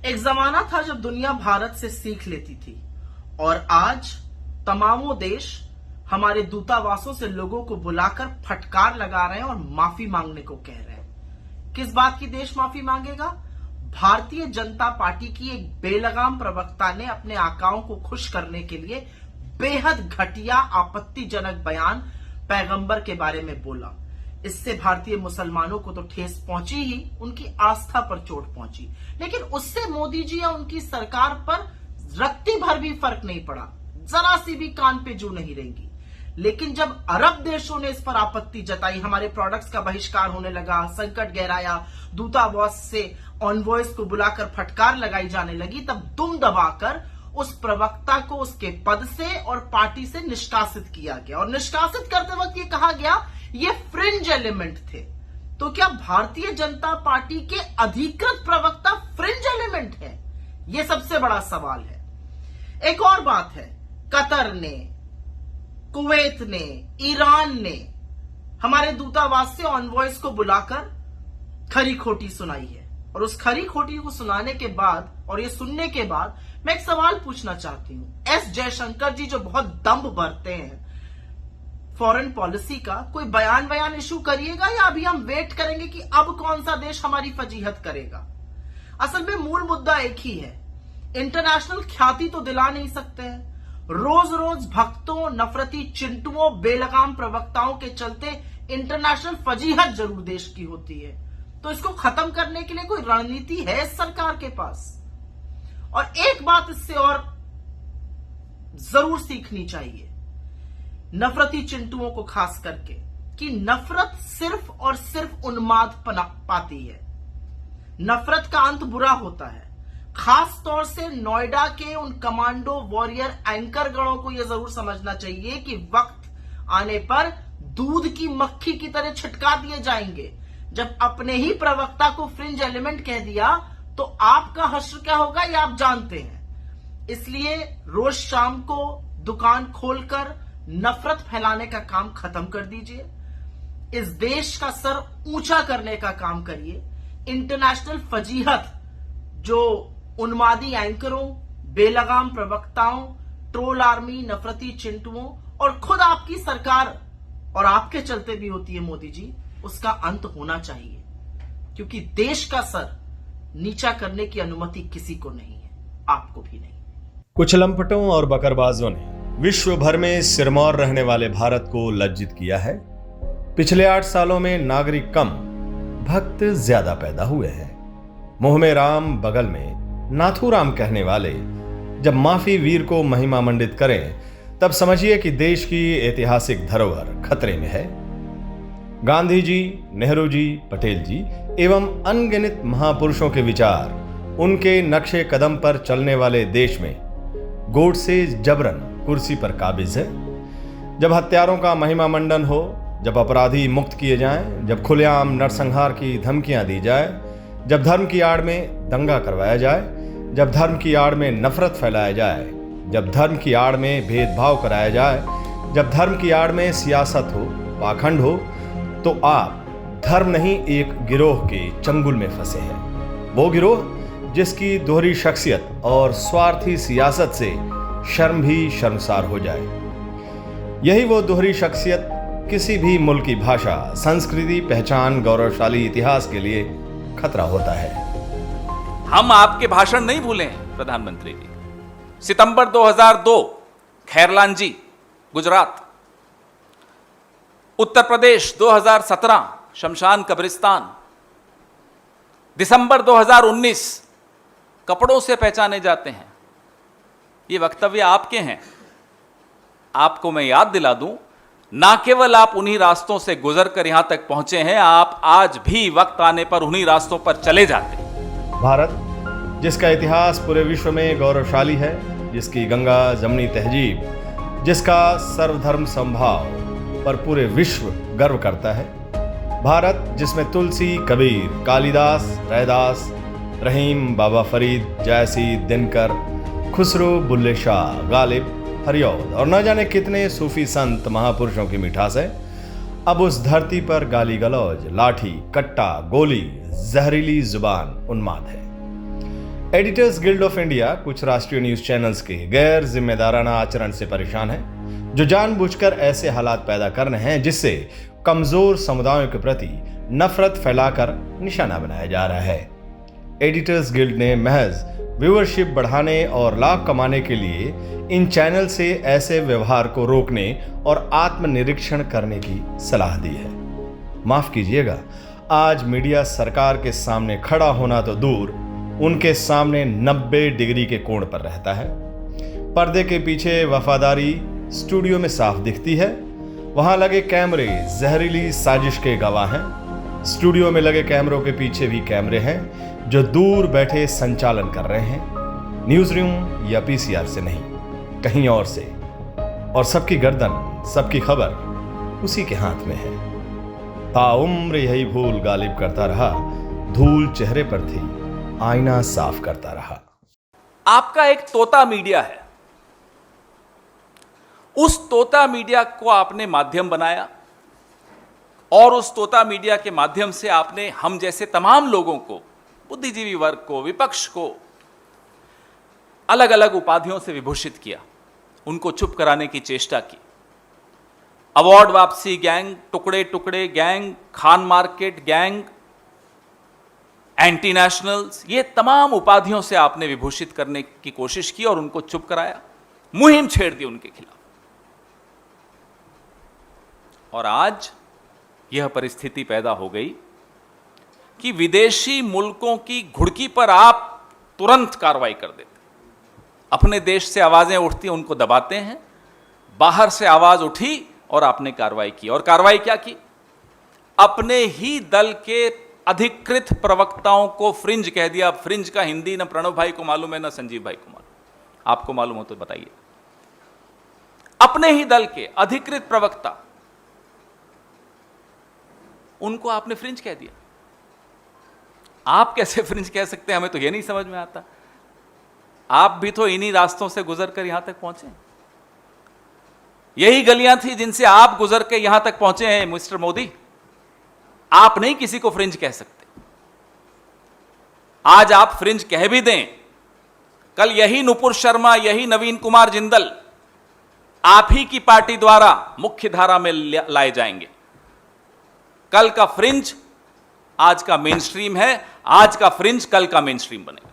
एक जमाना था जब दुनिया भारत से सीख लेती थी और आज तमामों देश हमारे दूतावासों से लोगों को बुलाकर फटकार लगा रहे हैं और माफी मांगने को कह रहे हैं। किस बात की देश माफी मांगेगा? भारतीय जनता पार्टी की एक बेलगाम प्रवक्ता ने अपने आकाओं को खुश करने के लिए बेहद घटिया आपत्तिजनक बयान पैगंबर के बारे में बोला। इससे भारतीय मुसलमानों को तो ठेस पहुंची ही, उनकी आस्था पर चोट पहुंची, लेकिन उससे मोदी जी या उनकी सरकार पर रत्ती भर भी फर्क नहीं पड़ा, जरा सी भी कान पे जू नहीं रहेंगी। लेकिन जब अरब देशों ने इस पर आपत्ति जताई, हमारे प्रोडक्ट्स का बहिष्कार होने लगा, संकट गहराया, दूतावास से ऑनवॉयज को बुलाकर फटकार लगाई जाने लगी, तब दुम दबाकर उस प्रवक्ता को उसके पद से और पार्टी से निष्कासित किया गया। और निष्कासित करते वक्त ये कहा गया ये फ्रिंज एलिमेंट थे। तो क्या भारतीय जनता पार्टी के अधिकृत प्रवक्ता फ्रिंज एलिमेंट है? ये सबसे बड़ा सवाल है। एक और बात है, कतर ने, कुवैत ने, ईरान ने हमारे दूतावास से ऑनवॉयज को बुलाकर खरी खोटी सुनाई है। और उस खरी खोटी को सुनाने के बाद और ये सुनने के बाद मैं एक सवाल पूछना चाहती हूं। एस जयशंकर जी जो बहुत दम्भ भरते हैं फॉरेन पॉलिसी का, कोई बयान इशू करिएगा या अभी हम वेट करेंगे कि अब कौन सा देश हमारी फजीहत करेगा? असल में मूल मुद्दा एक ही है, इंटरनेशनल ख्याति तो दिला नहीं सकते हैं। रोज रोज भक्तों, नफरती चिंटुओं, बेलगाम प्रवक्ताओं के चलते इंटरनेशनल फजीहत जरूर देश की होती है। तो इसको खत्म करने के लिए कोई रणनीति है इस सरकार के पास? और एक बात इससे और जरूर सीखनी चाहिए नफरती चिंटुओं को खास करके, कि नफरत सिर्फ और सिर्फ उन्माद पाती है। नफरत का अंत बुरा होता है। खास तौर से नोएडा के उन कमांडो वॉरियर एंकर गणों को यह जरूर समझना चाहिए कि वक्त आने पर दूध की मक्खी की तरह छिटका दिए जाएंगे। जब अपने ही प्रवक्ता को फ्रिंज एलिमेंट कह दिया तो आपका हश्र क्या होगा ये आप जानते हैं। इसलिए रोज शाम को दुकान खोलकर नफरत फैलाने का काम खत्म कर दीजिए। इस देश का सर ऊंचा करने का काम करिए। इंटरनेशनल फजीहत जो उन्मादी एंकरों, बेलगाम प्रवक्ताओं, ट्रोल आर्मी, नफरती चिंटुओं और खुद आपकी सरकार और आपके चलते भी होती है मोदी जी, उसका अंत होना चाहिए। क्योंकि देश का सर नीचा करने की अनुमति किसी को नहीं है, आपको भी नहीं। कुछ लंपटों और बकरबाजों ने विश्व भर में सिरमौर रहने वाले भारत को लज्जित किया है। पिछले 8 सालों में नागरिक कम, भक्त ज्यादा पैदा हुए हैं। मुंह में राम, बगल में नाथूराम कहने वाले जब माफी वीर को महिमा मंडित करें, तब समझिए कि देश की ऐतिहासिक धरोहर खतरे में है। गांधी जी, नेहरू जी, पटेल जी एवं अनगिनत महापुरुषों के विचार, उनके नक्शे कदम पर चलने वाले देश में गोडसे जबरन कुर्सी पर काबिज है। जब हत्यारों का महिमा मंडन हो, जब अपराधी मुक्त किए जाएं, जब खुलेआम नरसंहार की धमकियां दी जाए, जब धर्म की आड़ में दंगा करवाया जाए, जब धर्म की आड़ में नफरत फैलाया जाए, जब धर्म की आड़ में भेदभाव कराया जाए, जब धर्म की आड़ में सियासत हो, पाखंड हो, तो आप धर्म नहीं एक गिरोह के चंगुल में फंसे हैं। वो गिरोह जिसकी दोहरी शख्सियत और स्वार्थी सियासत से शर्म भी शर्मसार हो जाए। यही वो दोहरी शख्सियत किसी भी मुल्क की भाषा, संस्कृति, पहचान, गौरवशाली इतिहास के लिए खतरा होता है। हम आपके भाषण नहीं भूले प्रधानमंत्री जी। सितंबर 2002 खैरलांजी, गुजरात। उत्तर प्रदेश 2017 शमशान कब्रिस्तान। दिसंबर 2019 कपड़ों से पहचाने जाते हैं। ये वक्तव्य आपके हैं। आपको मैं याद दिला दूं, ना केवल आप उन्हीं रास्तों से गुजर कर यहां तक पहुंचे हैं, आप आज भी वक्त आने पर उन्हीं रास्तों पर चले जाते हैं। भारत जिसका इतिहास पूरे विश्व में गौरवशाली है, जिसकी गंगा जमनी तहजीब, जिसका सर्वधर्म समभाव पर पूरे विश्व गर्व करता है। भारत जिसमें तुलसी, कबीर, कालिदास, रैदास, रहीम, बाबा फरीद, जयसी, दिनकर, खुसरो, बुल्ले शाह, गालिब, हरिऔध और न जाने कितने सूफी संत महापुरुषों की मिठास है। अब उस धरती पर गाली गलौज, लाठी, कट्टा, गोली, जहरीली जुबान उन्माद है। एडिटर्स गिल्ड ऑफ इंडिया कुछ राष्ट्रीय न्यूज चैनल्स के गैर जिम्मेदाराना आचरण से परेशान है, जो जानबूझकर ऐसे हालात पैदा कर रहे हैं जिससे कमजोर समुदायों के प्रति नफरत फैलाकर निशाना बनाया जा रहा है। एडिटर्स गिल्ड ने महज व्यूअरशिप बढ़ाने और लाभ कमाने के लिए इन चैनल से ऐसे व्यवहार को रोकने और आत्मनिरीक्षण करने की सलाह दी है। माफ कीजिएगा, आज मीडिया सरकार के सामने खड़ा होना तो दूर, उनके सामने 90 डिग्री के कोण पर रहता है। पर्दे के पीछे वफादारी स्टूडियो में साफ दिखती है। वहां लगे कैमरे जहरीली साजिश के गवाह हैं। स्टूडियो में लगे कैमरों के पीछे भी कैमरे हैं जो दूर बैठे संचालन कर रहे हैं, न्यूज रूम या पीसीआर से नहीं, कहीं और से। और सबकी गर्दन, सबकी खबर उसी के हाथ में है। ताउम्र यही भूल गालिब करता रहा, धूल चेहरे पर थी, आईना साफ करता रहा। आपका एक तोता मीडिया है, उस तोता मीडिया को आपने माध्यम बनाया और उस तोता मीडिया के माध्यम से आपने हम जैसे तमाम लोगों को, बुद्धिजीवी वर्ग को, विपक्ष को अलग अलग उपाधियों से विभूषित किया, उनको चुप कराने की चेष्टा की। अवार्ड वापसी गैंग, टुकड़े टुकड़े gang, Khan market gang, anti nationals, ये तमाम उपाधियों से आपने विभूषित करने की कोशिश की और उनको चुप कराया, मुहिम छेड़ दी उनके खिलाफ। और आज यह परिस्थिति पैदा हो गई कि विदेशी मुल्कों की घुड़की पर आप तुरंत कार्रवाई कर देते, अपने देश से आवाजें उठती उनको दबाते हैं, बाहर से आवाज उठी और आपने कार्रवाई की। और कार्रवाई क्या की? अपने ही दल के अधिकृत प्रवक्ताओं को फ्रिंज कह दिया। फ्रिंज का हिंदी न प्रणव भाई को मालूम है, न संजीव भाई को मालूम, आपको मालूम हो तो बताइए। अपने ही दल के अधिकृत प्रवक्ता, उनको आपने फ्रिंज कह दिया। आप कैसे फ्रिंज कह सकते हैं, हमें तो यह नहीं समझ में आता। आप भी तो इन्हीं रास्तों से गुजर कर यहां तक पहुंचे, यही गलियां थी जिनसे आप गुजर के यहां तक पहुंचे हैं मिस्टर मोदी। आप नहीं किसी को फ्रिंज कह सकते। आज आप फ्रिंज कह भी दें, कल यही नुपुर शर्मा, यही नवीन कुमार जिंदल आप ही की पार्टी द्वारा मुख्य धारा में लाए जाएंगे। कल का फ्रिंज आज का मेन स्ट्रीम है, आज का फ्रिंज कल का मेन स्ट्रीम बनेगा।